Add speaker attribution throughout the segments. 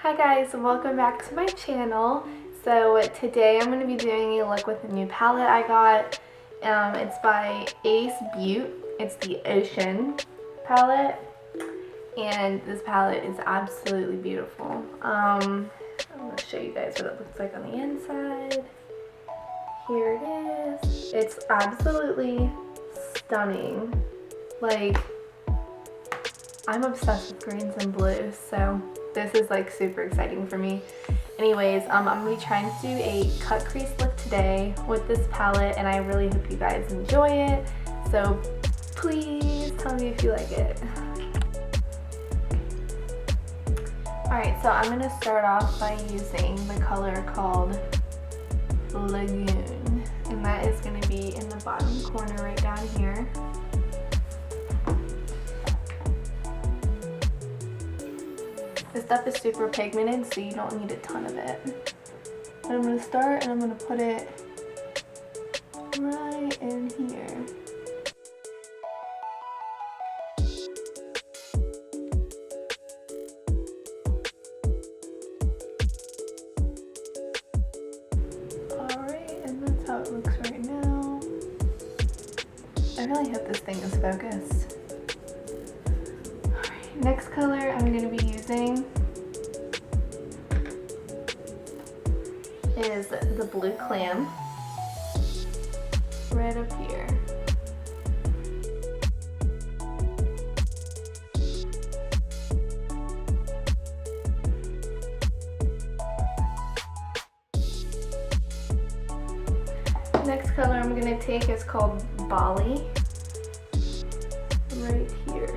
Speaker 1: Hi guys, welcome back to my channel. So today I'm going to be doing a look with a new palette I got. It's by Beaute. It's the Ocean palette, and this palette is absolutely beautiful. I'm going to show you guys what it looks like on the inside. Here it is. It's absolutely stunning. Like, I'm obsessed with greens and blues, so this is like super exciting for me. Anyways, I'm going to be trying to do a cut crease look today with this palette, and I really hope you guys enjoy it. So please tell me if you like it. Alright, so I'm going to start off by using the color called Lagoon, and that is going to be in the bottom corner right down here. This stuff is super pigmented, so you don't need a ton of it. But I'm going to start and I'm going to put it right in here. Alright, and that's how it looks right now. I really hope this thing is focused. Next color I'm going to be using is the blue Clam, right up here. Next color I'm going to take is called Bali, right here.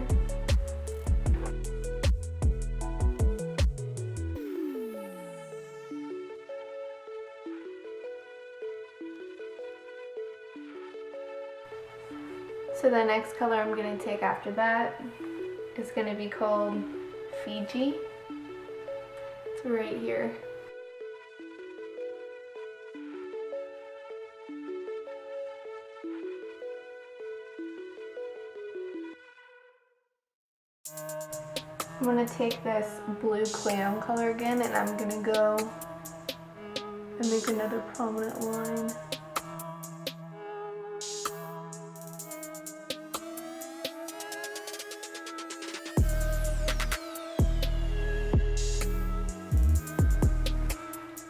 Speaker 1: So the next color I'm going to take after that is going to be called Fiji. It's right here. I'm going to take this blue Clam color again, and I'm going to go and make another prominent line.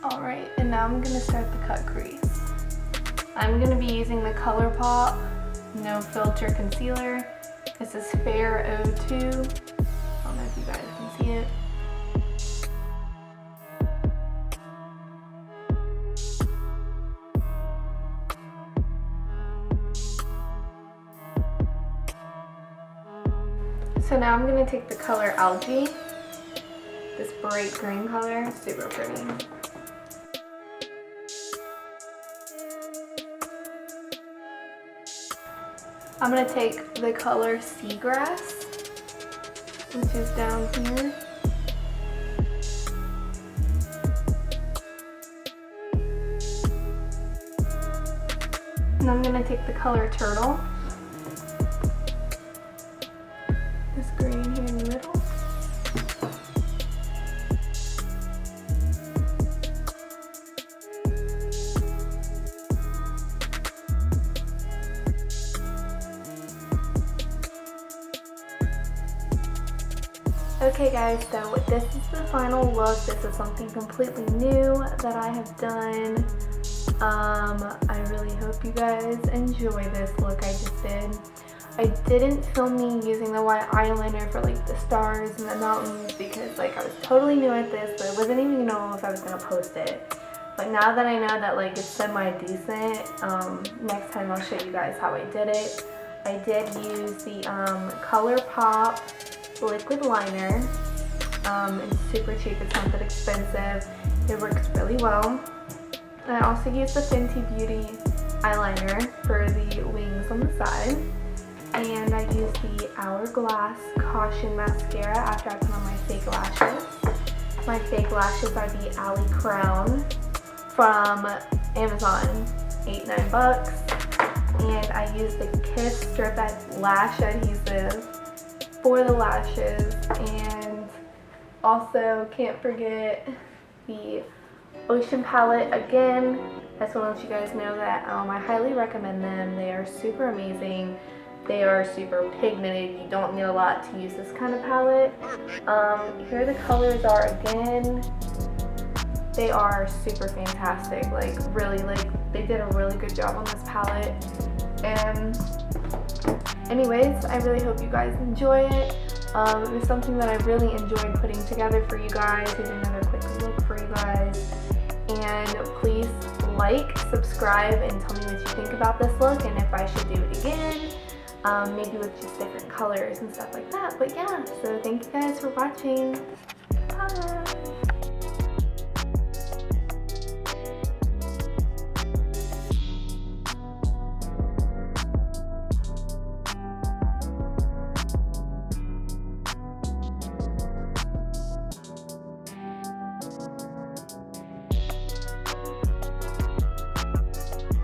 Speaker 1: Alright, and now I'm going to start the cut crease. I'm going to be using the ColourPop No Filter Concealer. This is Fair 02. I don't know if you guys can see it. So now I'm going to take the color Algae. This bright green color, super pretty. I'm going to take the color Seagrass, which is down here. And I'm going to take the color Turtle, this green here in the middle. Okay guys, so this is the final look. This is something completely new that I have done. I really hope you guys enjoy this look I just did. I didn't film me using the white eyeliner for like the stars and the mountains because like I was totally new at this, so I wasn't even gonna know if I was gonna post it. But now that I know that like it's semi-decent, next time I'll show you guys how I did it. I did use the ColourPop liquid liner. It's super cheap, it's not that expensive. It works really well. I also used the Fenty Beauty eyeliner for the wings on the side. And I used the Hourglass Caution Mascara after I put on my fake lashes. My fake lashes are the Alley Crown from Amazon, $8-9. And I used the Kiss Strip Lash Adhesive for the lashes, and Also, can't forget the Ocean palette. Again, I just want to let you guys know that I highly recommend them. They are super amazing. They are super pigmented. You don't need a lot to use this kind of palette. Here the colors are again. They are super fantastic. Like really, like they did a really good job on this palette. And anyways, I really hope you guys enjoy it. It was something that I really enjoyed putting together for you guys. Here's another quick look for you guys. And please like, subscribe, and tell me what you think about this look and if I should do it again. Maybe with just different colors and stuff like that. But yeah, so thank you guys for watching. Bye!